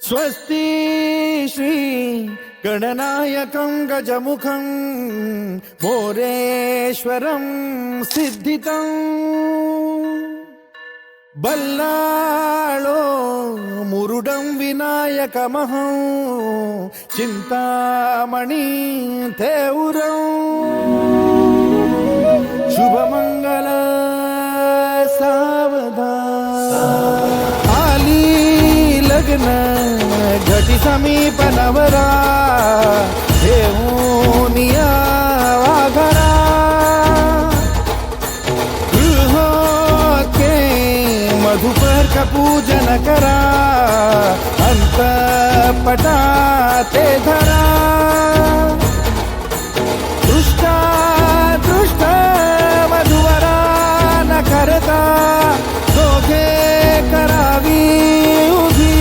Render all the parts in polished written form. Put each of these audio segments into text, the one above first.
स्वस्ति श्री गणनायकं गजमुखं मोरेश्वरं सिद्धितं बल्लाळो मुरुडं विनायकमहं चिंतामणि थेउरं शुभमंगल सावधान आली लग्न घटी समीप नवरा घेऊन या वाघरा गृहोके मधुपर्क पूजन करा अंतपटा ते धरा दृष्टा दृष्ट मधुवरा न करता दोघे करावी उभी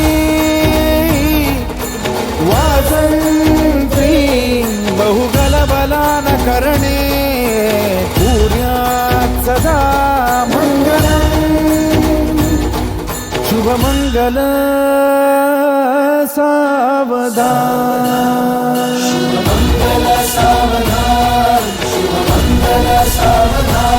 वासंती बहुगलबला न करणे पूर्यात सदा मंगलम् शुभमंगल सावधान शुभमंगल सावधान शुभमंगल सावधान